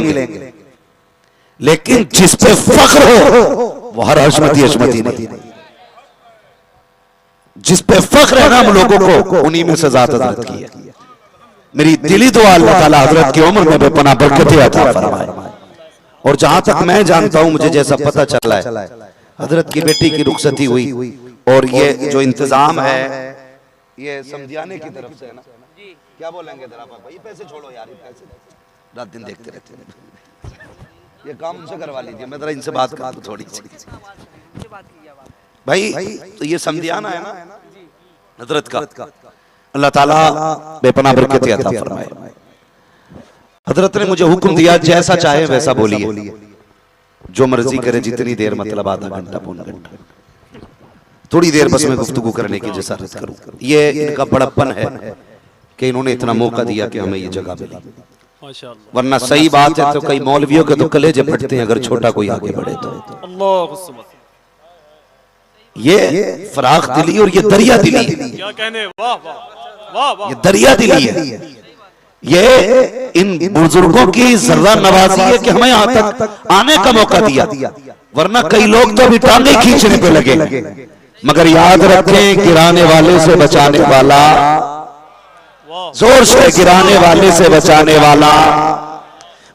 मिलेंगे, लेकिन जिस पे फख्र हो वो हर हशमती हशमती नहीं। जिस पे फख्र है ना हम लोगों को, उन्हीं में से ज़ात हज़रत की है। मेरी दिली दुआ अल्लाह ताला हज़रत की उम्र में बेपनाह बरकतें अता फरमाए। और जहां तक मैं जानता हूं, मुझे जैसा पता चला है, हज़रत की बेटी की रुखसती हुई और ये जो इंतजाम है ये समझाने की तरफ से है ना। क्या बोलेंगे जरा भाई, पैसे छोड़ो यार, ये पैसे रात दिन देखते रहते हैं, ये काम उनसे करवा लीजिए, मैं जरा इनसे बात करूं थोड़ी सी भाई। तो ये समझाना है ना हज़रत का, अल्लाह ताला बेपनाह बरकतें अता फरमाए। हज़रत ने मुझे हुक्म दिया, जैसा चाहे वैसा बोलिए, जो मर्जी करे, जितनी देर, मतलब आधा घंटा पौना घंटा, थोड़ी देर बस मैं गुफ्तगू करने की जसारत करूं। ये इनका बड़प्पन है कि इन्होंने इतना मौका दिया कि हमें ये जगह मिली, वरना सही बात है तो कई मौलवियों के तो कलेजे फटते हैं अगर छोटा कोई आगे बढ़े तो। ये फराख दिली और ये दरिया दिली है, क्या कहने, वाह वाह वाह, ये दरिया दिली है। ये इन बुजुर्गों की जर्रा नवाजी है कि हमें यहाँ तक आने का मौका दिया, वरना कई लोग तो अभी टांगे खींचने पे लगे। मगर याद रखें, गिराने वाले से बचाने वाला, जोर से गिराने वाले से बचाने वाला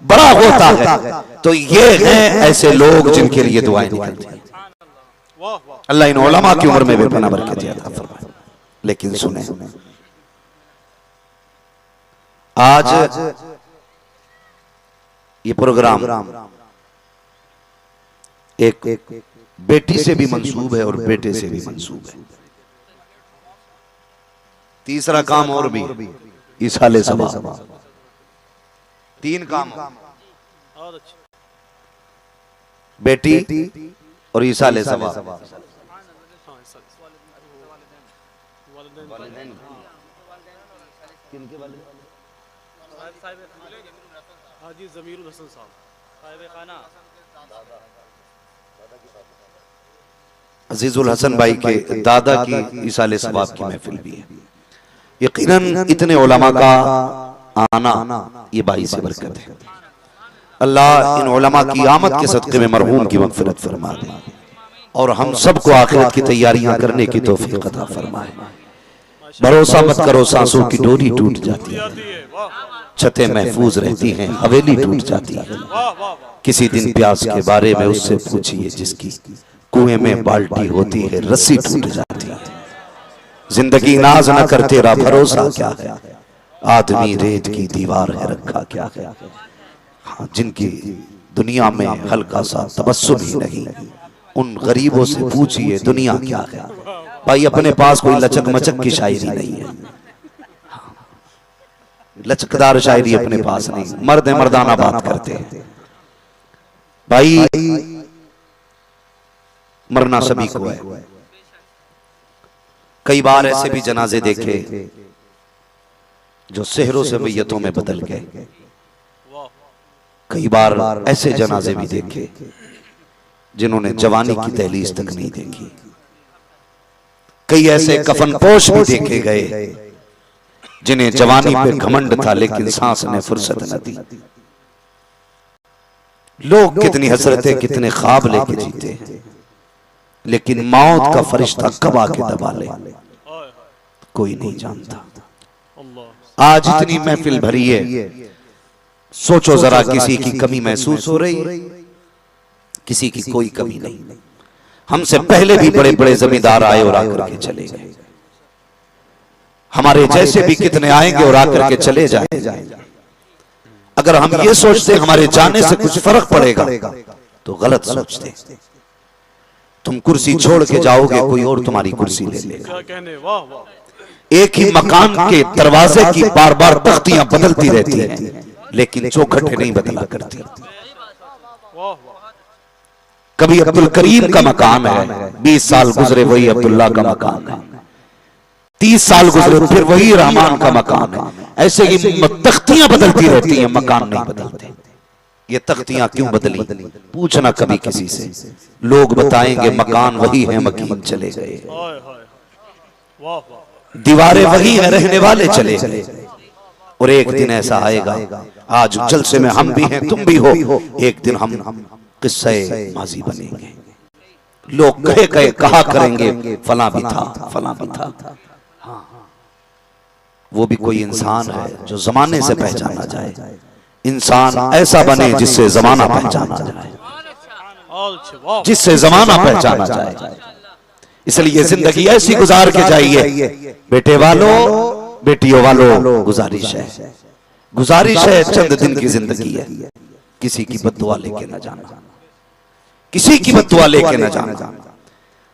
बड़ा होता है। तो ये हैं ऐसे लोग जिनके लिए दुआएं निकलती हैं। अल्लाह इन उलमा की उम्र में बेपनाह बरकतें अता फरमाए। लेकिन सुने, आज ये प्रोग्राम एक बेटी से भी मंसूब है और बेटे से भी मंसूब है। तीसरा काम और भी, इसाले सवाब। तीन काम, बेटी और इसाले सवाब। अजीजुल हसन भाई के दादा की इसाले सवाब की महफिल भी है। यकीनन इतने उलमा का आना ये बाई से बरकत है। अल्लाह इन उलमा की आमद के सदक़े में मरहूम की मग़फ़िरत फरमा दे और हम सबको आखिरत की तैयारियां करने की तौफ़ीक़ अता फरमाए। भरोसा मत करो, सांसों की डोरी टूट जाती है, छतें महफूज रहती हैं, हवेली टूट जाती है। किसी दिन प्यास के बारे में उससे पूछिए जिसकी कुएं में बाल्टी होती है, रस्सी टूट जाती है। जिंदगी नाज न कर, तेरा भरोसा क्या है, आदमी रेत की दीवार है, रखा क्या है। हाँ, जिनकी दुनिया में हल्का सा तबस्सुम ही नहीं, उन गरीबों से पूछिए दुनिया क्या है। भाई अपने पास कोई लचक मचक की शायरी नहीं है, लचकदार शायरी अपने पास नहीं, मर्द मर्दाना बात करते हैं। भाई मरना सभी को है। कई बार ऐसे भी जनाजे देखे जो सेहरों से मैयतों में बदल गए। कई बार ऐसे जनाजे भी देखे जिन्होंने जवानी की दहलीज तक नहीं देखी। कई ऐसे कफनपोश भी देखे गए जिन्हें जवानी पे घमंड था लेकिन सांस ने फुर्सत न दी। लोग कितनी हसरतें, कितने ख्वाब लेके जीते हैं, लेकिन मौत का फरिश्ता कब आके दबा ले कोई नहीं जानता। आज इतनी महफिल भरी है, सोचो जरा किसी की कमी महसूस हो रही है? किसी की कोई कमी नहीं। हमसे पहले भी बड़े बड़े जमींदार आए और आकर के चले गए, हमारे जैसे भी कितने आएंगे और आकर के चले जाएंगे। अगर हम ये सोचते हमारे जाने से कुछ फर्क पड़ेगा तो गलत सोचते। तुम कुर्सी छोड़ के जाओगे, कोई और तुम्हारी कुर्सी ले लेगा। एक ही मकान के दरवाजे की बार बार तख्तियां बदलती रहती हैं, लेकिन चौखटें नहीं बदला करती। कभी अब्दुल करीम का मकान है, 20 साल गुजरे वही अब्दुल्ला का मकान है, 30 साल गुजरे फिर वही रहमान का मकान है। ऐसे ही तख्तियां बदलती रहती हैं, मकान नहीं बदलते। ये तख्तियां क्यों बदली? पूछना कभी किसी से, लोग बताएंगे मकान वही है, मकीन चले गए। दीवारें वही है, रहने वाले चले गए। और एक दिन ऐसा आएगा, आज जलसे में हम भी हैं तुम भी हो, एक दिन हम किस्से माजी बनेंगे। लोग कहे कहे कहा करेंगे फला भी था, फला भी था। वो भी कोई इंसान है जो जमाने से पहचाना जाए। इंसान ऐसा बने जिससे जमाना पहचाना जाए, जिससे जमाना पहचाना जाए। इसलिए जिंदगी ऐसी गुजार के जाइए बेटे वालों, बेटियों वालों। गुजारिश है, चंद दिन की जिंदगी है, किसी की बद्दुआ लेके न जाना, किसी की बद्दुआ लेके न जाना।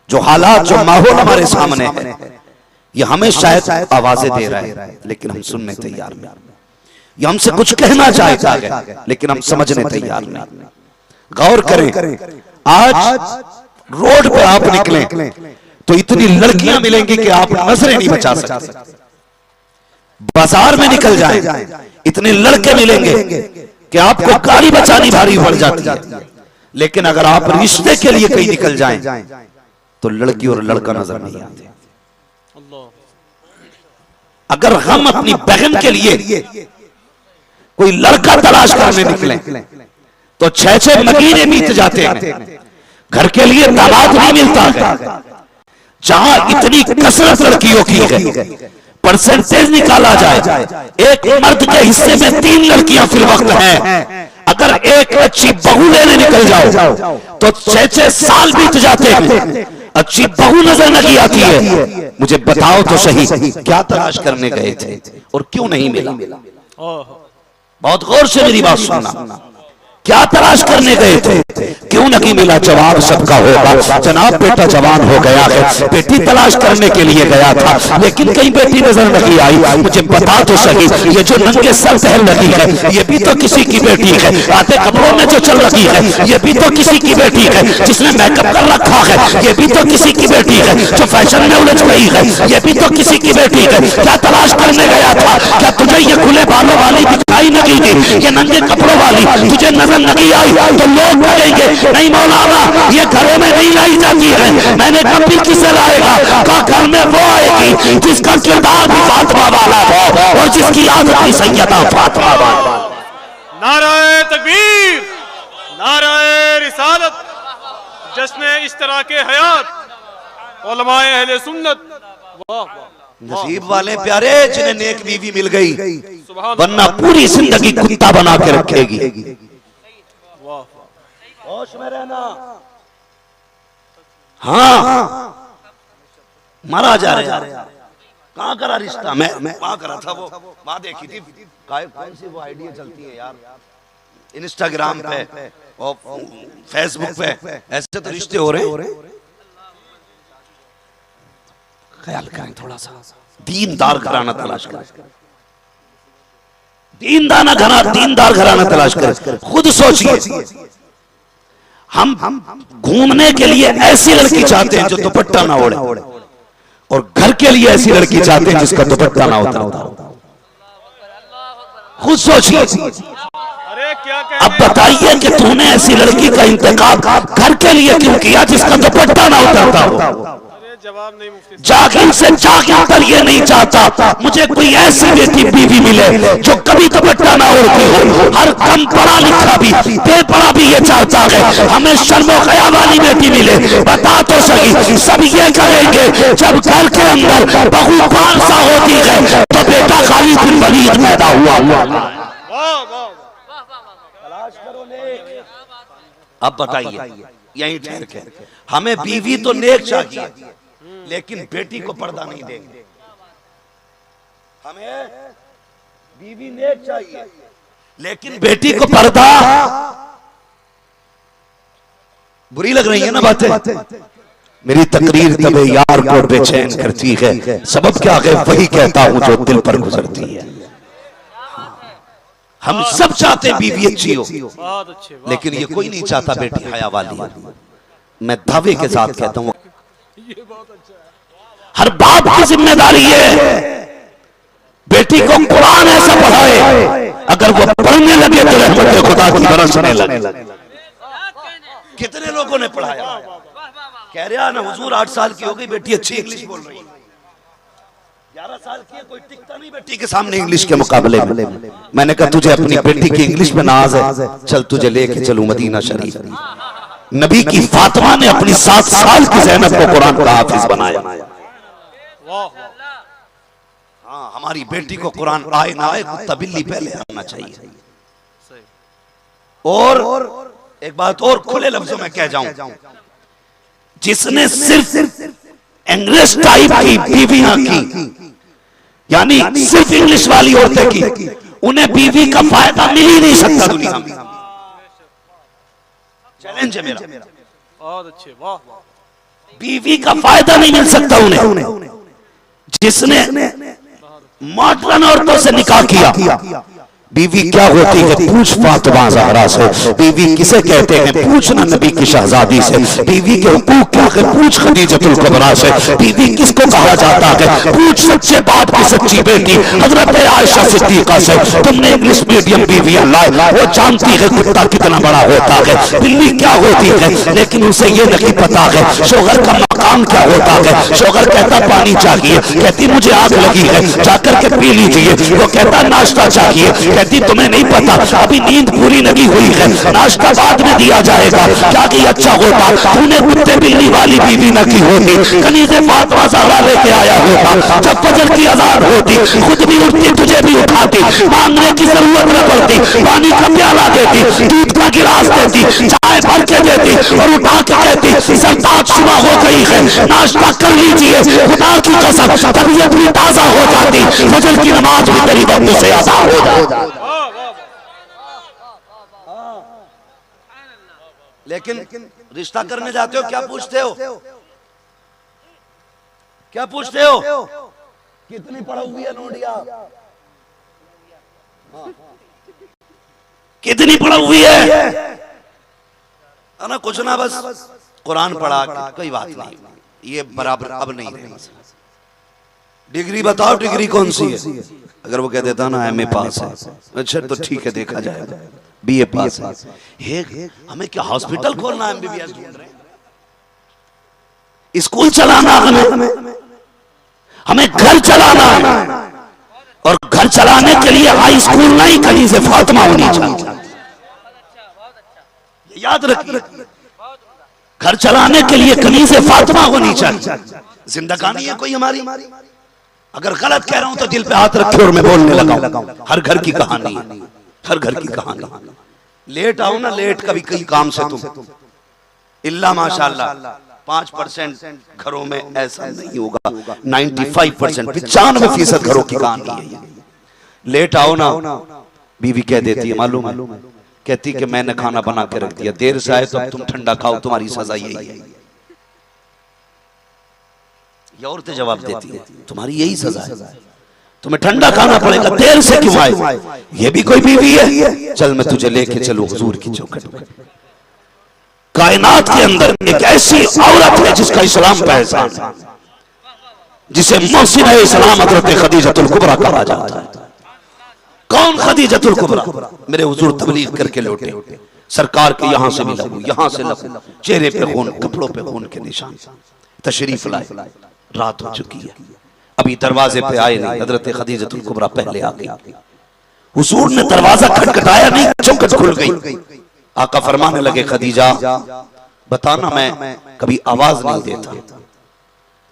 जो हालात, जो माहौल हमारे सामने है, ये हमें शायद आवाजें दे रहा है लेकिन हम सुनने तैयार नहीं। ये हमसे कुछ कहना चाहता है लेकिन हम समझने तैयार नहीं। गौर करें, आज रोड पे आप निकलें तो इतनी लड़कियां मिलेंगी कि आप नजरें नहीं बचा सकते। बाजार में निकल जाएं, इतने लड़के मिलेंगे कि आपको गाड़ी बचानी भारी पड़ जाती है। लेकिन अगर आप रिश्ते के लिए कहीं निकल जाएं तो लड़की और लड़का नजर नहीं आते। अगर हम अपनी बहन के लिए कोई लड़का तलाश करने निकले तो 6-6 महीने बीत जाते हैं, घर के लिए दामाद नहीं मिलता है। जहां इतनी कसरत लड़कियों की है, परसेंटेज निकाला जाए, एक मर्द के हिस्से में 3 लड़कियां फिल वक्त हैं। अगर एक अच्छी बहू लेने निकल जाओ तो 6-6 साल बीत जाते हैं, अच्छी बहू नजर नहीं आती है। मुझे बताओ तो सही, क्या तलाश करने गए थे और क्यों नहीं मिला? बहुत गौर से मेरी बात सुनना। क्या तलाश करने गए थे, क्यों नहीं मिला? जवाब सबका होगा, जनाब बेटा जवान हो गया है, बेटी तलाश करने के लिए गया था लेकिन कहीं बेटी नजर नहीं आई। मुझे बता तो सही, ये जो नंगे सर पहन रही है ये भी तो किसी की बेटी है। आधे कपड़ों में जो चल रही है ये भी तो किसी की बेटी है। जिसने मेकअप कर रखा है ये भी तो किसी की बेटी है। जो फैशन में उलझ गई है ये भी तो किसी की बेटी है। क्या तलाश करने गया था? क्या तुझे ये खुले बालों वाली दिखाई नहीं दी, ये नंगे कपड़ों वाली तुझे नजर नहीं आई? तो लोग कहेंगे नहीं मौलाना ये घरों में नहीं लाई जाती है। मैंने कभी किसे लाएगा? का घर में वो आएगी जिसका किरदार भी फातिमा वाला हो और जिसकी आदत भी सैयदा फातिमा वाला। नाराए तकबीर, नाराए रिसालत, जश्न इश्तराके हयात, उलमाए अहले सुन्नत। वाह नसीब वाले प्यारे जिन्हें नेक बीवी मिल गई, वरना पूरी जिंदगी कुत्ता बना के रखेगी। होश में रहना। हाँ, मारा जा रहा है। कहाँ करा रिश्ता? मैं वहां करा था, वो वहां देखी थी। कौन सी वो आइडिया चलती है यार, इंस्टाग्राम पे और फेसबुक पे, ऐसे तो रिश्ते हो रहे हैं। ख्याल करें थोड़ा सा, दीनदार घराना तलाश करें, दीनदार घराना तलाश करें। खुद सोचिए, हम घूमने के लिए ऐसी लड़की चाहते हैं जो दुपट्टा ना ओढ़े, और घर के लिए ऐसी लड़की चाहते हैं जिसका दुपट्टा ना होता। खुद सोचिए। अब बताइए कि तूने ऐसी लड़की का इंतखाब घर के लिए क्यों किया जिसका दुपट्टा ना उतरता हो? जागिर से जागिर पर ये नहीं चाहता मुझे कोई ऐसी बेटी बीवी मिले जो कभी दुपट्टा ना ओढ़ती हो। हर कम पढ़ा लिखा भी, बेपढ़ा भी ये चाहता है हमें शर्मो हया वाली बेटी मिले। बता तो सही, सब ये करेंगे जब घर के अंदर बहू खालसा होती है तो बेटा खालिद बिन वलीद पैदा हुआ। अब बताइए, यही ठहर के हमें बीवी तो नेक चाहिए लेकिन बेटी को पर्दा नहीं देंगे। हमें बीवी नेक चाहिए लेकिन बेटी को पर्दा। बुरी लग रही है ना बातें? मेरी तकरीर तबे यार को बेचैन करती है, सबब क्या है वही कहता हूं जो दिल पर गुजरती है। हम सब चाहते हैं बीवी अच्छी हो, लेकिन ये कोई नहीं चाहता बेटी हया वाली। मैं दावे के साथ कहता हूं हर बाप की जिम्मेदारी है बेटी को कुरान ऐसा पढ़ाए अगर वो पढ़ने लगे तो रहमत खुदा की बरसने लगे। कितने लोगों ने पढ़ाया, कह रहा ना हुजूर 8 साल की हो गई बेटी अच्छी इंग्लिश बोल रही है। 11 साल की है, कोई टिकता नहीं बेटी के सामने इंग्लिश के मुकाबले में। मैंने कहा तुझे अपनी बेटी की इंग्लिश में नाज है, चल तुझे लेके चलूं मदीना शरीफ। नबी की फातिमा ने अपनी 7 साल की ज़ैनब को कुरान का हाफिज बनाया। हाँ, हमारी बेटी को कुरान आए ना आए कुत्ता बिल्ली पहले आना चाहिए। और एक बात और खुले लफ्जों में कह जाऊं, जिसने सिर्फ इंग्लिश टाइप की बीवियां की, यानी सिर्फ इंग्लिश वाली औरतें की, उन्हें बीवी का फायदा मिल ही नहीं सकता दुनिया में। चैलेंज है मेरा, बहुत अच्छे, वाह। बीवी का फायदा नहीं मिल सकता उन्हें। जिसने मॉडर्न औरतों से निकाह किया, बीवी क्या होती है पूछ फातिमा ज़हरा से। बीवी किसे कहते हैं पूछना नबी की शहजादी से। बीवी के हुकूक क्या है पूछ खदीजतुल कुबरा से। बीवी किसको कहा जाता है पूछ सच्चे बाप की सच्ची बेटी हजरत आयशा सिद्दीका से। तुमने इंग्लिश मीडियम बीवियां लाए, वो जानती है कुत्ता कितना बड़ा होता है, बिल्ली क्या होती है, लेकिन उसे ये नहीं पता है शोहर का मकाम क्या होता है। शोहर कहता पानी चाहिए, कहती मुझे आग लगी है जाकर के पी लीजिए। वो कहता नाश्ता चाहिए, कहती तुम्हें नहीं पता अभी नींद पूरी नहीं हुई है, नाश्ता बाद में दिया जाएगा। क्या कि अच्छा होता तूने कुत्ते बिल्ली वाली बीवी न की होती, कनीज़े फातिमा ज़हरा लेके आया होता। जब फजर की अज़ान होती खुद भी उठती तुझे भी उठाती, मांगने की जरूरत न पड़ती, पानी का प्याला देती, दूध का गिलास देती, चाय भर के देती और उठा के कहती सरताज सुबह हो गई है नाश्ता कर लीजिए। खुदा की कसम तबीयत भी ताजा हो जाती, फजर की नमाज भी तेरी वक्त से अदा हो जाती। लेकिन रिश्ता करने जाते हो क्या पूछते हो, क्या पूछते हो कितनी पढ़ी हुई है नोडिया, कितनी पढ़ी हुई है ना, कुछ ना बस कुरान पढ़ा कोई बात नहीं, ये बराबर अब नहीं रहे। डिग्री बताओ डिग्री कौन सी है, अगर वो कह देता ना एमए पास है, अच्छा तो ठीक है देखा जाएगा, बीए पास है। हमें क्या हॉस्पिटल खोलना है, एमबीबीएस ढूंढ रहे हैं, स्कूल चलाना हमें घर चलाना है, और घर चलाने के लिए हाई स्कूल नहीं कहीं से फातिमा होनी चाहिए, याद रखिए। घर चलाने के लिए कहीं से फातिमा होनी चाहिए। जिंदगानी है कोई हमारी, अगर गलत कह रहा हूं तो दिल पे हाथ रखे और मैं बोलने लगा। हर घर की कहानी है, हर घर की कहानी। लेट आओ ना, लेट कभी कहीं काम से तुम इल्ला माशाल्लाह 5% घरों में ऐसा नहीं होगा, 95% 95% घरों की कहानी है। लेट आओ ना, बीवी कह देती है मालूम है, कहती कि मैंने खाना बना के रख दिया, देर से आए तो अब तुम ठंडा खाओ, तुम्हारी सजा यही है। ये औरतें जवाब देती है तुम्हारी यही सजा है, तुम्हें ठंडा खाना पड़ेगा, देर से क्यों आए। ये भी कोई बीवी है, चल मैं तुझे लेके चलूं हुजूर की चौखट में। कायनात के अंदर एक ऐसी औरत है जिसका इस्लाम पहचान, जिसे मोहसिन इस्लाम हज़रत खदीजतुल कुबरा कहा जाता है। कौन खदीजतुल कुबरा? मेरे हुजूर तबलीग करके लौटे, सरकार के यहां से भी लहू, यहां से लहू, चेहरे पे खून, कपड़ों पे खून के निशान, तशरीफ लाए। रात हो चुकी है, अभी दरवाजे पे आए नहीं, हज़रत खदीजतुल कुबरा पहले आ गई। हुजूर ने दरवाजा खटखटाया नहीं, चौखट खुल गई। आका फरमाने लगे खदीजा बताना, मैं कभी आवाज नहीं देता,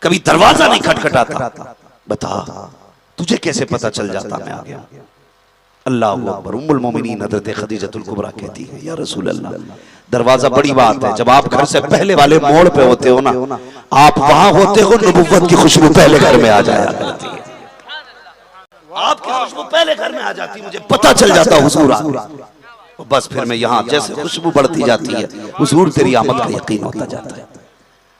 कभी दरवाजा नहीं खटखटाता, बता तुझे कैसे पता चल जाता मैं आ गया। अल्लाह अकबर। उम्मुल मोमिनीन हज़रत खदीजतुल कुबरा कहती है या रसूल अल्लाह, दरवाजा बड़ी बात है, जब आप घर से पहले वाले मोड़ पे होते हो ना, आप वहां होते हो, नबुव्वत की खुशबू पहले घर में आ जाया करती है, आपकी खुशबू पहले घर में आ जाती, मुझे पता चल जाता हुजूर आ गए। बस फिर मैं यहाँ जैसे खुशबू बढ़ती जाती है, हुजूर तेरी आमद का यकीन होता जाता है,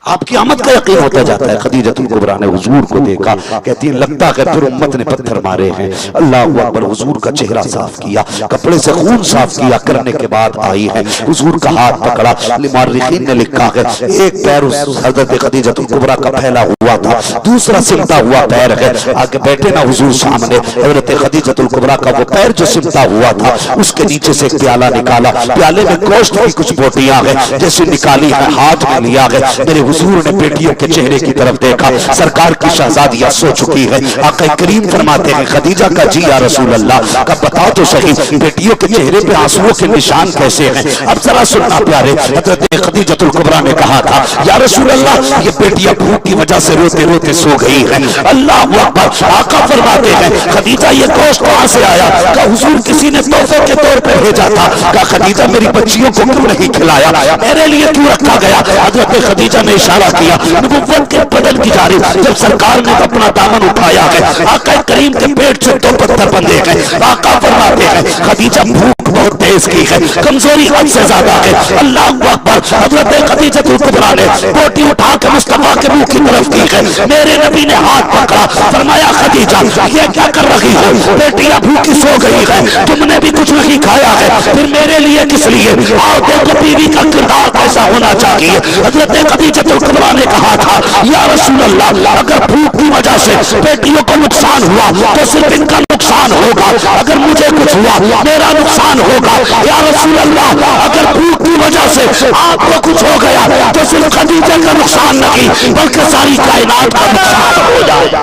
आपकी आमद का यकीन होता जाता है। खदीजतुल कुबरा ने हुजूर को देखा, कहती है लगता है फिर उम्मत ने पत्थर मारे हैं। अल्लाह अकबर। हुजूर का चेहरा साफ किया, कपड़े से खून साफ किया, करने के बाद आई है, हुजूर का हाथ पकड़ा। मुअर्रिखीन ने लिखा है एक पैर उस हज़रत खदीजतुल कुबरा का फैला हुआ था, दूसरा सिमटा हुआ पैर है। आगे बैठे ना हुजूर सामने, हज़रत खदीजतुल कुबरा का वो पैर जो सिमटा हुआ था, उसके नीचे से एक प्याला निकाला, प्याले में गोश्त की कुछ बोटियां हैं जैसे निकाली है, हाथ में लिया है। मेरे हुजूर ने बेटियों के चेहरे की तरफ देखा, सरकार की शहजादियां सो चुकी है। आका करीम फरमाते हैं खदीजा का जी या रसूल अल्लाह का बताओ तो सही बेटियों के चेहरे पे आंसुओं के निशान कैसे हैं। अब जरा सुनना प्यारे, हजरत खदीजतुल कुबरा ने कहा था या रसूल अल्लाह ये बेटियां भूख की वजह से रोते रोते सो गई हैं। अल्लाह अकबर। आका फरमाते हैं खदीजा ये गोश्त कहां से आया? का हुजूर किसी ने तोहफे के तौर पर भेजा था। का खदीजा मेरी बच्चियों को क्यों नहीं खिलाया, मेरे लिए क्यों रखा गया? हजरत खदीजा ने इशारा किया नबुव्वत के बदन की जानिब जब सरकार ने अपना दामन उठाया है, आका करीम के पेट से दो पत्थर बंधे हैं। आका फरमाते हैं खदीजा भूख बहुत तेज की है, कमजोरी हद से ज्यादा है। अल्लाह अकबर। हजरत खदीजा कुबरा ने बोटी उठा के मुस्तफा के मुंह की तरफ की है। मेरे नबी ने हाथ पकड़ा, फरमाया खदीजा ये क्या कर रही हो? बेटियां भूखी सो गई है, तुमने भी कुछ नहीं खाया है, फिर मेरे लिए किस लिए? आओ देखो बीवी का किरदार कैसा होना चाहिए। हजरत खदीजा कुबरा ने कहा था या रसूल अल्लाह अगर भूख की वजह से बेटियों को नुकसान हुआ तो सिर्फ इनका नुकसान होगा, अगर मुझे कुछ हुआ मेरा नुकसान होगा। या रसूल अल्लाह अगर भूख की वजह से आपको कुछ हो गया तो सिर्फ खदीजा का नुकसान नहीं बल्कि सारी कायनात का नुकसान हो जाएगा।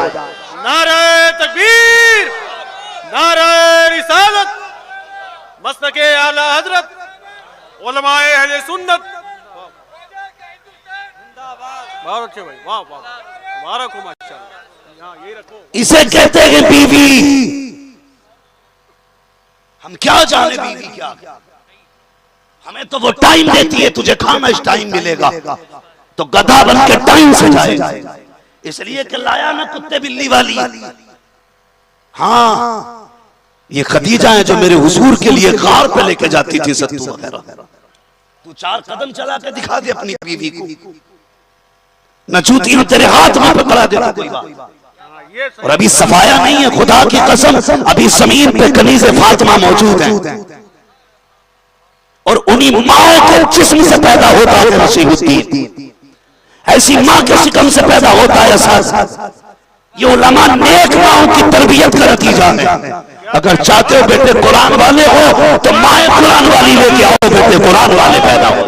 नारे तकबीर, नारे रिसालत, मस्तके आला हजरत, उलमाए अहले सुन्नत। वाह अच्छे भाई, वाह वाह, मुबारक हो माशाअल्लाह। यहाँ ये रखो। इसे कहते हैं बीवी। हम क्या जाने बीवी क्या, हमें तो वो टाइम देती है, तुझे खाना इस टाइम मिलेगा तो गधा बन के टाइम से जाएगा, इसलिए कि लाया ना कुत्ते बिल्ली वाली। हाँ ये खदीजा है जो मेरे हुजूर के लिए गार पे लेके जाती थी सत्तू वगैरह। तू 4 कदम चला के दिखा दे अपनी बीवी को, न जूतियां तेरे हाथ में पकड़ा देता कोई बात। और अभी सफाया नहीं है, खुदा की कसम अभी जमीन पे कनीज़े फातिमा मौजूद है और उन्हीं माओ के जिस्म से पैदा होता है मसीहुद्दीन। ऐसी माँ के शिकम से पैदा होता है एहसास। ये उलमा नेक माओं की तरबियत का नतीजा है। अगर चाहते हो बेटे कुरान वाले हो तो माए कुरान वाली लेके आओ, बेटे कुरान वाले पैदा हो।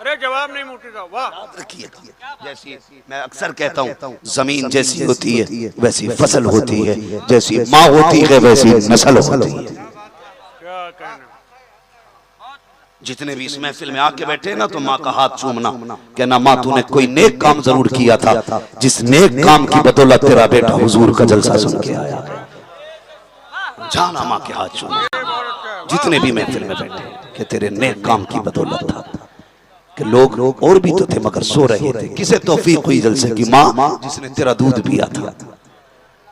अरे जवाब नहीं मुटेगा। वाह रखिए, जैसी मैं अक्सर कहता हूँ जमीन जैसी होती है वैसी फसल होती है, जैसी माँ होती है वैसी नस्ल होती है। क्या कहना। जितने भी इस महफिल में आके बैठे ना तो माँ का हाथ चूमना, कहना माँ तूने कोई नेक काम जरूर किया था, जिस नेक काम की बदौलत तेरा बेटा हुजूर का जलसा सुन के आया। जाना माँ के हाथ चूमना, जितने भी महफिल में बैठे कि तेरे नेक काम की बदौलत था कि लोग और भी तो थे मगर सो रहे थे। किसे तौफीक हुई जलसे की? माँ जिसने तेरा दूध पिया था।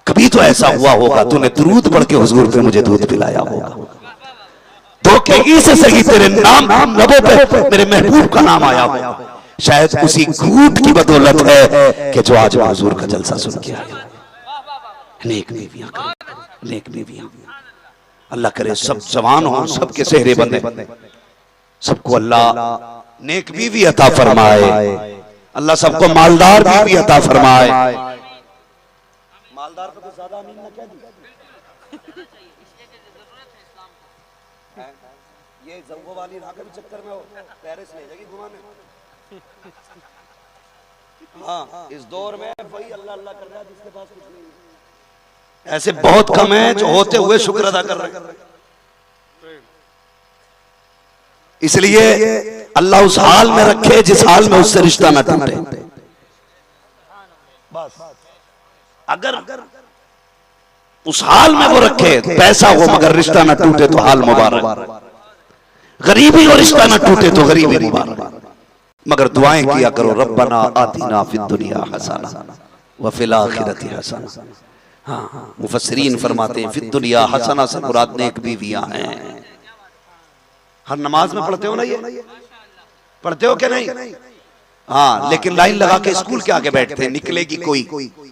कभी तो ऐसा हुआ होगा तूने दुरूद पढ़ के हुजूर पे मुझे दूध पिलाया होगा, धोखे से सही तेरे नाम लबों पे मेरे महबूब का नाम आया होगा। शायद उसी घूट की बदौलत है कि जो आज हुजूर का जलसा सुन के आया। नेक बीवियां, नेक बीवियां, अल्लाह करे सब जवान हो, सबके सेहरे बंदे, सबको अल्लाह नेक बीवी अता फरमाए, अल्लाह सबको मालदार बीवी अता फरमाए। मालदार को तो ज्यादा अमीन ना कह दी। ये जव्वो वाली राका के चक्कर में हो पेरिस ले जाएगी घुमाने। हाँ इस दौर में वही अल्लाह अल्लाह कर रहा है जिसके पास कुछ नहीं है। ऐसे बहुत कम है जो होते हुए शुक्र अदा कर रहे हैं। इसलिए अल्लाह उस हाल में रखे जिस हाल में उससे रिश्ता न टूटे। अगर उस हाल में वो रखे पैसा हो मगर रिश्ता न टूटे तो हाल मुबारक, गरीबी और रिश्ता न टूटे तो गरीबी मुबारक। मगर दुआएं किया करो रब्बना आतिना फिद दुनिया हसना व फिल आखिरति हसना। हाँ मुफस्सिरीन फरमाते हैं फिद दुनिया हसना से मुराद नेक बीवियां हैं। हर नमाज में पढ़ते हो ना, ये पढ़ते हो क्या नहीं? हाँ लेकिन लाइन लगा के स्कूल के आगे बैठते हैं, निकलेगी कोई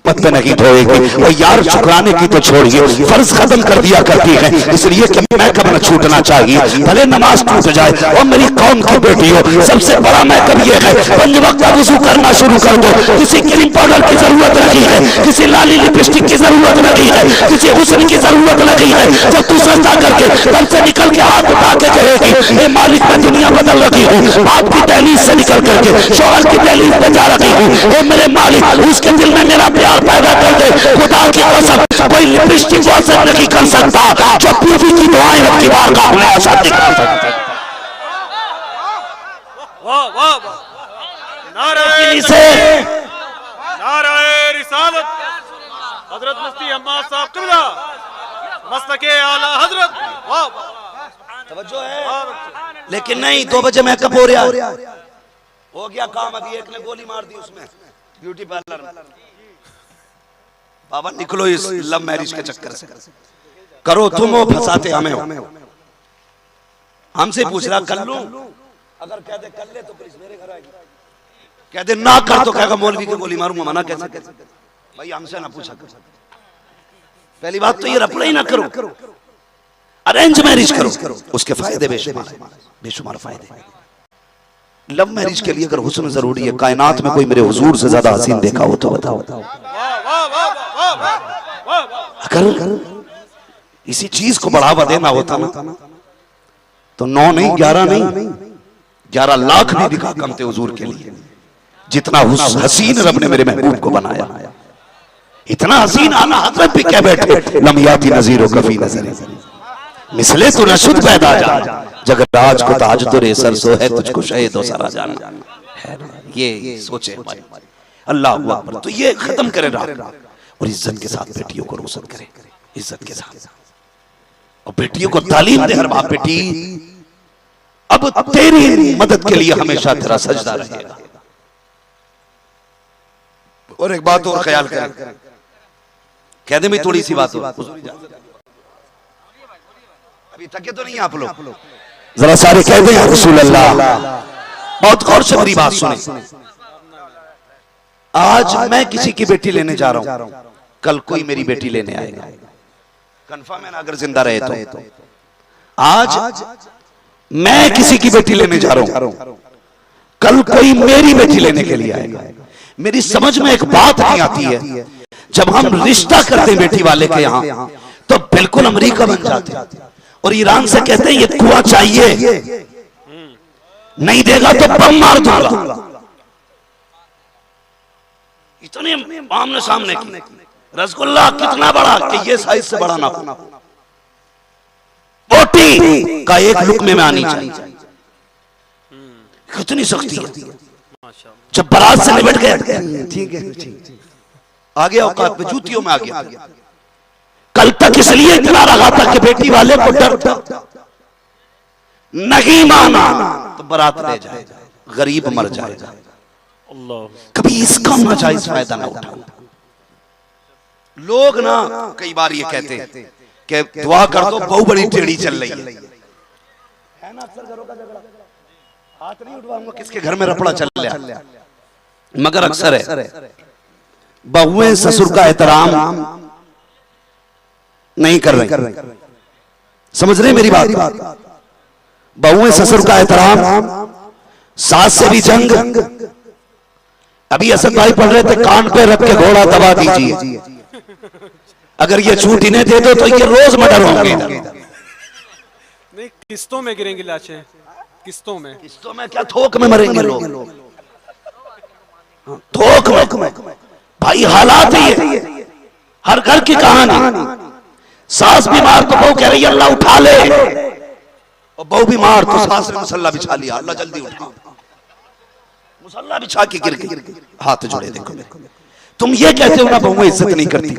पत पे नहीं धोएगी। और यार शुक्राने की तो छोड़िए, फर्ज खत्म कर दिया करती है, इसलिए कि मैं कब न छूटना चाहिए, भले नमाज टूट जाए। और मेरी कौम की बेटी हो, सबसे बड़ा मैं कब ये है 5 वक्त का वुजू करना शुरू कर दो। किसी क्रीम पाउडर की जरूरत नहीं है, किसी लाली लिपस्टिक की जरूरत नहीं है, किसी हुस्न की जरूरत नहीं है। जब तू सजदा करके घर से निकल के हाथ उठा के कहेगी ए मालिक मैं दुनिया बदल रही हूँ, बाप की दहलीज से निकल करके शौहर की दहलीज पे जा रही हूँ, ओ मेरे मालिक उसके दिल में मेरा प्यार पैदा कर दे। खुदा की कसम कोई लिपस्टिक को असर नहीं कर सकता जो बीवी की दुआएं रखी बारगाह में असर नहीं कर सकती। वाह वाह वाह, नारे नारे रिसालत, हजरत मुफ्ती अम्माद साहब किबला मस्तके आला हजरत। वाह वाह, तवज्जो है। लेकिन नहीं, 2 बजे मेकअप हो रहा है, हो गया काम। अभी एक ने गोली मार दी उसमें ब्यूटी पार्लर में। बाबा निकलो इस लव मैरिज के चक्कर से। करो तुम हो, फंसाते हमें हो। हमसे पूछ रहा कर लूं, अगर कह दे कर ले तो पुलिस मेरे घर आएगी, कह दे ना कर तो कहेगा मौलवी की गोली मारूंगा। मना कैसे? भाई हमसे ना पूछा कर। पहली बात तो ये रफड़ा ही ना करो, अरेंज मैरिज करो, उसके फायदे बेशुमार फायदे। लव मैरिज के लिए अगर हुस्न जरूरी है, कायनात में कोई मेरे हुजूर से ज्यादा हसीन देखा हो तो बताओ। अगर इसी चीज को बढ़ावा देना होता ना तो 9 नहीं 11 नहीं 11 लाख भी दिखा कम थे हुजूर के लिए। जितना हसीन रब ने मेरे महबूब को बनाया, इतना हसीन आला हजरत भी कह बैठे लम्याती नजीरो कफी नजर मिसले तो नशुद पैदा जा जगत राज को ताज तो रे सर सो है तुझको शहीद हो सारा जाना है। ये सोचे भाई, अल्लाह अकबर। तो ये खत्म करे रात और इज्जत के साथ बेटियों को रोशन करे, इज्जत के साथ। और बेटियों को तालीम दे हर बाप, बेटी अब तेरी मदद के लिए हमेशा तेरा सजदा रहेगा। और एक बात और ख्याल करें, कह दे मैं थोड़ी सी बात हो, अभी थके तो नहीं आप लोग? जरा सारे कह दे रसूल अल्लाह। बहुत गौर से मेरी बात सुने। आज मैं किसी की बेटी लेने जा रहा हूं, कल कोई मेरी बेटी लेने आएगा। कंफर्म है ना? अगर जिंदा रहे तो। आज मैं किसी की बेटी लेने जा रहा हूं, कल कोई मेरी बेटी लेने के लिए आएगा। मेरी समझ में एक बात नहीं आती है, जब हम रिश्ता करते हैं बेटी वाले के यहां तो बिल्कुल अमेरिका बन जाते हैं और ईरान से कहते हैं ये कुआं चाहिए, नहीं देगा तो बम मार दूंगा। इतने आमने सामने की। रसगुल्ला कितना बड़ा कि ये साइज से बड़ा ना हो, बोटी का एक लुकमे में आनी चाहिए। कितनी सख्ती है। जब बारात से निपट गया, ठीक है आ गया औकात पे, जूतियों में आ गया। कल तक इसलिए इतना रहा था कि बेटी वाले को डर था, नहीं माना तो बारात ले जाएगा, गरीब मर जाएगा। कभी इसका नाजायज फायदा ना उठाओ। लोग ना कई बार ये कहते हैं कि दुआ कर दो बहू बड़ी टेढ़ी चल रही है ना। अक्सर घरों का झगड़ा, हाथ नहीं उठवाऊंगा किसके घर में रपड़ा चल रहा, मगर अक्सर है बहुएं ससुर का एहतराम नहीं कर रही। समझ रहे मेरी बात? बहुएं ससुर का एहतराम, सास से भी जंग। अभी असद भाई पढ़ रहे थे कान पे रख के घोड़ा दबा दीजिए, अगर ये छूट इन्हें दे दो तो ये रोज मर्डर होंगे। नहीं, किस्तों में गिरेंगी लाशें, किस्तों में क्या थोक में मरेंगे लोग, थोक में। भाई हालात ये, हर घर की कहानी। सास बीमार तो बहू कह रही है अल्लाह उठा ले, और बहू बीमार तो सास ने मुसल्ला बिछा लिया, अल्लाह जल्दी उठा। मुसल्ला बिछा के गिर गई, हाथ जोड़े। देखो तुम ये कहते हो ना बहुएं इज्जत नहीं करती,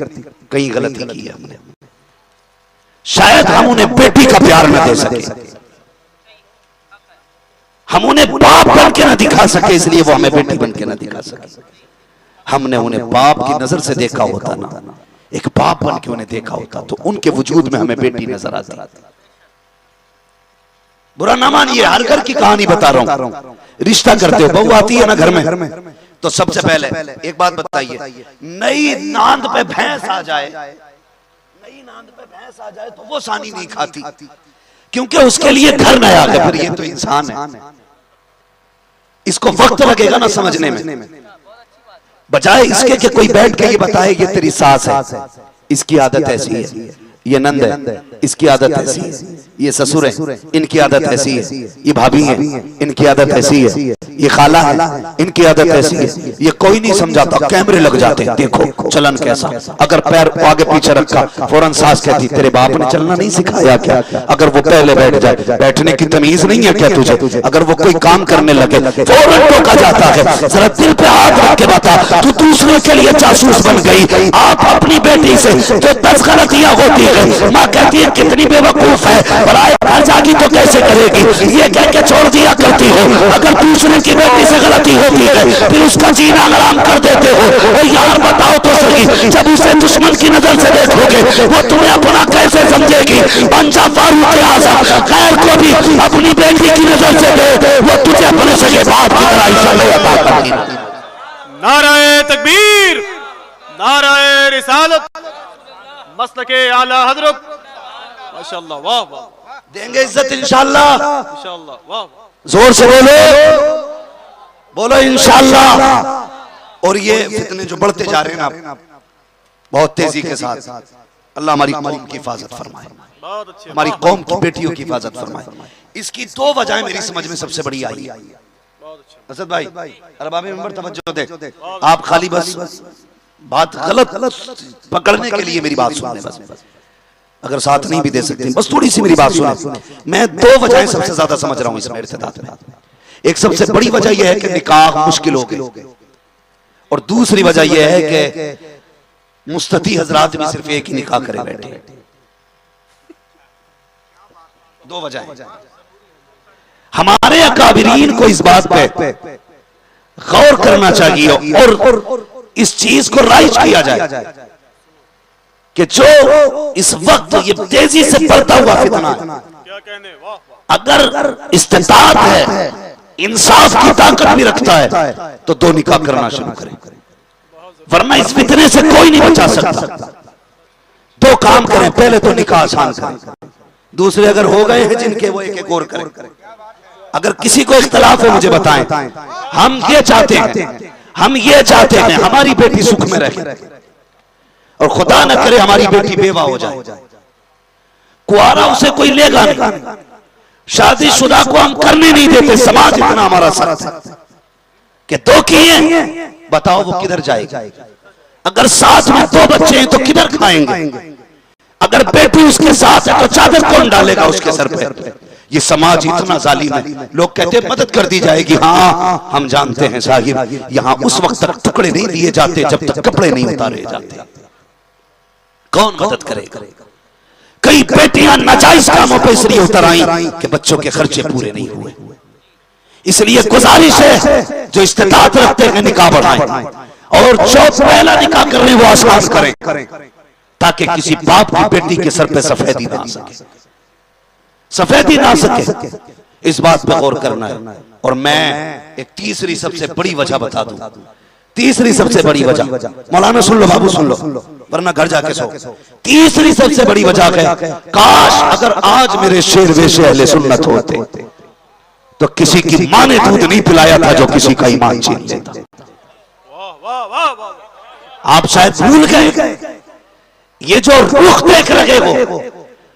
कहीं गलती की है हमने। शायद हम उन्हें बेटी का प्यार न दे सके, हम उन्हें बाप बन के न दिखा सके, इसलिए वो हमें बेटी बन के न दिखा सके। हमने उन्हें बाप की नजर से देखा होता ना, एक बाप बन के उन्हें देखा होता तो उनके वजूद में हमें बेटी नजर आती। बुरा ना मानिए, हर घर की कहानी बता रहा हूं। रिश्ता करते हो, बहू आती है ना घर में, तो सबसे पहले एक बात बताइए, नई नांद पे भैंस आ जाए, तो वो सानी नहीं खाती, क्योंकि उसके लिए घर नया है। फिर ये तो इंसान है, इसको वक्त लगेगा ना समझने में। बजाय इसके कि कोई बैठ के ये बताए ये तेरी सास है, इसकी आदत ऐसी है, ये नंद है, इसकी आदत ऐसी है, ये ससुर है, इनकी आदत ऐसी है, ये भाभी है, इनकी आदत ऐसी है, ये खाला है, इनकी आदत ऐसी है। ये कोई नहीं समझाता, कैमरे लग जाते हैं, देखो चलन कैसा। अगर पैर आगे पीछे रखा फौरन सास कहती तेरे बाप ने चलना नहीं सिखाया क्या? अगर वो पहले बैठ जाए, बैठने की तमीज नहीं है क्या तुझे? अगर वो कोई काम करने लगे फौरन टोका जाता है। जरा दिल पे हाथ रख के बता, तू दूसरे के लिए जासूस बन गई। आप अपनी बेटी से जो 10 गलतियां होती है, माँ कहती है कितनी बेवकूफ है, पराए घर जागी तो कैसे करेगी, ये कह के छोड़ दिया करती हो। अगर दूसरे की बेटी से गलती होती है फिर उसका जीना हराम कर देते हो। और यार बताओ तो सही, जब उसे दुश्मन की नजर से देखोगे वो तुम्हें अपना कैसे समझेगी? पंजा फारूक आज़म खैर को भी अपनी बेटी की नजर से दे, वो तुझे अपने सगे बाप की तरह इंशाअल्लाह अता करेगी। नाराए तकबीर, नाराए रिसालत, मसलके आला हजरत, माशाअल्लाह, वाह वाह, देंगे इज्जत इंशाअल्लाह, इंशाअल्लाह, वाह वाह, जोर से बोलो इंशाअल्लाह। और ये फितने जो बढ़ते जा रहे हैं ना बहुत तेजी के साथ, अल्लाह हमारी कौम की हिफाजत फरमाए, बहुत अच्छे, हमारी कौम की बेटियों की हिफाजत फरमाए। इसकी 2 वजह मेरी समझ में सबसे बड़ी आई है। बहुत अच्छे, असद भाई, अरबाब मेंबर तवज्जो दे, आप खाली बस बात गलत पकड़ने के लिए मेरी बात सुनने, बस अगर साथ नहीं भी दे सकते बस थोड़ी सी मेरी बात सुने। मैं 2 वजहें सबसे ज्यादा समझ रहा हूं इसमें इर्तिदाद में। एक सबसे बड़ी वजह यह है कि निकाह मुश्किल हो गए, और दूसरी वजह यह है कि मुस्तती हजरात भी सिर्फ एक ही निकाह करे बैठे। 2 वजह। हमारे अकाबिरीन को इस बात पे गौर करना चाहिए और इस चीज को राइज किया जाए कि जो इस वक्त ये तेजी से बढ़ता हुआ फितना है, क्या कहने, वाह वाह, अगर इस्तिताअत है, इंसाफ की ताकत भी रखता है तो 2 निकाह करना शुरू करें, वरना इस फितने से कोई नहीं बचा सकता। 2 काम करें, पहले तो निकाह आसान करें, दूसरे अगर हो गए हैं जिनके वो एक और करें। अगर किसी को इख्तलाफ है मुझे बताएं। हम ये चाहते हैं हमारी बेटी सुख में रहे, और खुदा न करे हमारी बेटी बेवा हो जाए, कुआरा उसे कोई लेगा नहीं, शादीशुदा को हम करने नहीं देते। समाज इतना हमारा सख्त है कि 2 किए, बताओ वो किधर जाएगा? अगर साथ में 2 बच्चे हैं तो किधर खाएंगे? अगर बेटी उसके साथ है तो चादर कौन डालेगा उसके सर पे? ये समाज इतना जालिम है। लोग कहते हैं मदद कर दी जाएगी, हाँ हम जानते हैं साहिब, यहाँ उस वक्त तक टुकड़े नहीं दिए जाते जब तक कपड़े नहीं उतारे जाते। कौन मदद करेगा? कई बेटियां नाजायज कामों पर इसलिए उतर आई कि बच्चों के खर्चे पूरे नहीं हुए। इसलिए गुजारिश है जो इस्तिताअत रखते हैं निकाह बढ़ाएं, और जो पहला निकाह कर रहे हैं वो आसान करें, ताकि किसी बाप की बेटी के सर पे सफेदी ना सके। इस बात पे गौर करना है। और मैं एक तीसरी सबसे बड़ी वजह बता दूं। तीसरी सबसे बड़ी वजह, मौलाना सुन लो, बाबू सुन लो, वरना घर जाके सो। तीसरी सबसे बड़ी वजह है, काश अगर आज मेरे शेर वेशे अहले सुन्नत होते तो किसी की मां ने दूध नहीं पिलाया था जो किसी का ईमान छीन लेता। वाह वाह वाह वाह, आप शायद भूल गए, ये जो रुख देख रहे हो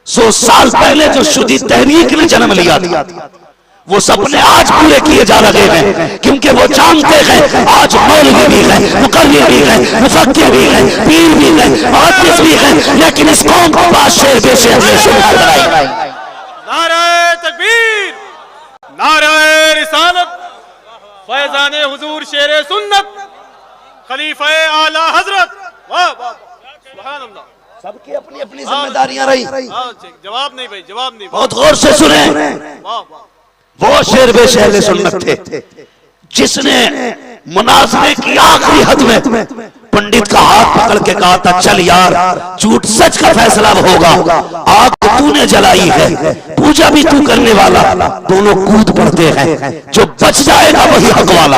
100 साल पहले जो शुद्धी तहरीक ने जन्म लिया था, वो सपने आज पूरे किए जा रहे हैं, क्योंकि वो जानते हैं आज मौलवी भी है, मुकर्रिर भी है, मुफक्किर भी है, पीर भी है, मुहद्दिस भी है, लेकिन इस कौम को पास शेर बेशेर नाराए तकबीर, नाराए रिसालत, फैजान हुजूर शेर सुन्नत, खलीफा आला हजरत, वाह वाह, सुभान अल्लाह। सबकी अपनी अपनी जिम्मेदारियां रही। जवाब नहीं भाई, जवाब नहीं, बहुत गौर से सुने। वाह वाह, वो शेर बेशे अहले सुन्नत थे जिसने मुनाज़रे की आखिरी हद में पंडित का हाथ पकड़ के कहा था, चल यार झूठ सच का फैसला होगा, आग तूने जलाई है, पूजा भी तू करने वाला, दोनों कूद पड़ते हैं, जो बच जाएगा वही हक वाला।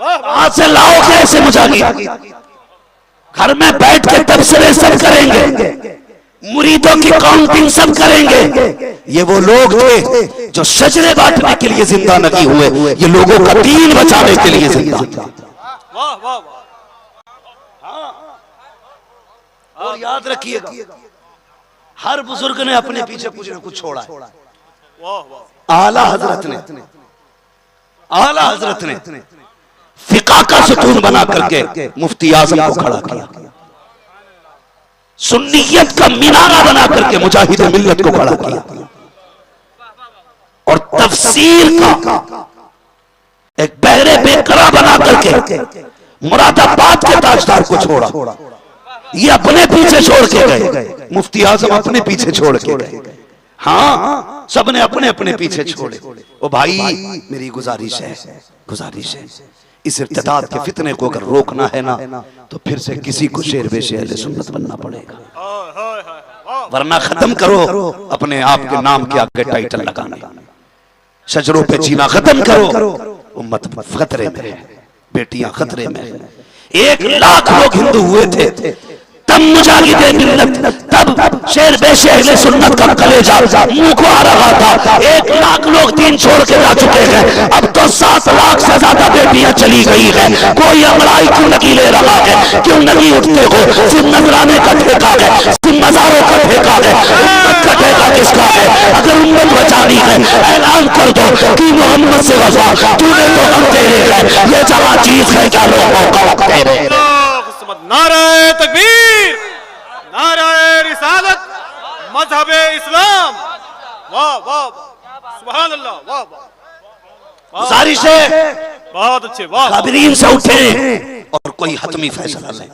वहां से लाओ कैसे मुजाहिद, घर में बैठ के तबसरे सब करेंगे, मुरीदों की काउंटिंग सब करेंगे। ये वो लोग थे जो शजरे बांटने के लिए जिंदा नहीं हुए, ये लोगों का दीन बचाने के लिए जिंदा। वाह वाह वाह, और याद रखिएगा, हर बुजुर्ग ने अपने पीछे कुछ ना कुछ छोड़ा है। वाह वाह। आला हजरत ने फिका का सुतून बना करके मुफ्ती आजम को खड़ा किया, सुन्नियत का मीनारा बना करके मुजाहिद मिल्लत को खड़ा किया, और तफसीर का एक बहरे बेकरा बना करके मुरादाबाद के ताजदार को छोड़ा। ये अपने पीछे छोड़ के गए, मुफ्ती आजम अपने पीछे छोड़ के गए। हाँ, सबने अपने अपने पीछे छोड़े। ओ भाई, मेरी गुजारिश है, इस इर्तिदाद के फितने को अगर रोकना है ना, तो फिर से किसी को शेर बेशे अहले सुन्नत बनना पड़ेगा, वरना खत्म करो अपने आप के नाम के आगे टाइटल लगाने, शजरों पे जीना खत्म करो। उम्मत खतरे में है, बेटियां खतरे में है। 1 लाख लोग हिंदू हुए थे तब मुजाहिदे मिल्लत, तब शेर बेशे अहले सुन्नत का कलेजा मुंह को आ रहा था। 1 लाख लोग दीन छोड़ के जा चुके हैं, अब तो 7 लाख से ज्यादा बेटियां चली गई हैं। कोई अंगड़ाई क्यों नहीं ले रहा है? क्यों नहीं उठते हो? सिर्फ नजराने का ठेका है, सिर्फ मजारों का ठेका है, उम्मत का ठेका किसका है? अगर उम्मत बचानी है, ऐलान कर दो कि मोहम्मद से वफा तूने तो हम तेरे हैं, ये जहाँ चीज है क्या लोगों का तेरे। नाराए तकबीर, नाराए रिसालत, मजहबे इस्लाम। वाह वाह, सुभान अल्लाह, वाह वाह। गुजारिश है बहुत अच्छे, वाह। काबिरीन से उठे और कोई हतमी फैसला लें।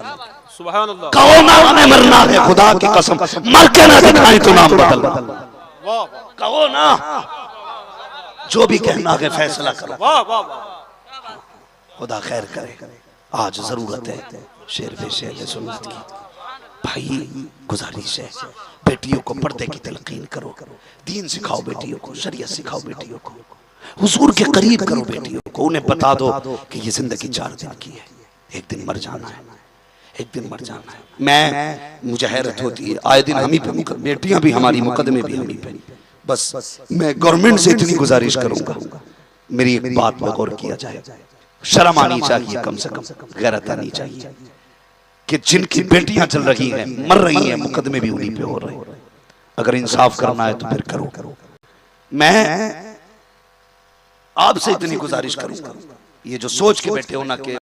सुभान अल्लाह। कहो ना हमें मरना है, खुदा की कसम मर के ना दिखाएं तो नाम बदल। वाह, कहो ना, जो भी कहना है फैसला करो। वाह वाह। खुदा खैर करे। आज जरूरत है शेर बेशे अहले सुन्नत की। भाई, गुजारिश है, बेटियों को पर्दे की तलकीन करो, दीन सिखाओ बेटियों को, शरीयत सिखाओ बेटियों को, हुजूर के करीब करो बेटियों को। उन्हें बता दो कि ये जिंदगी 4 दिन की है, एक दिन मर जाना है, एक दिन मर जाना है। मुझे हैरत होती है, आए दिन हम ही पे बेटियां भी हमारी, मुकदमे भी हम ही पे। बस मैं गवर्नमेंट से इतनी गुजारिश करूंगा, मेरी एक बात पर गौर किया जाए, शर्म आनी चाहिए, कम से कम गैरत आनी चाहिए कि जिनकी बेटियां चल रही हैं, मर रही हैं, मुकदमे भी उन्हीं पे हो रहे हैं। अगर इंसाफ करना है तो फिर करो। मैं आपसे इतनी गुजारिश करूंगा, ये जो सोच के बैठे हो ना कि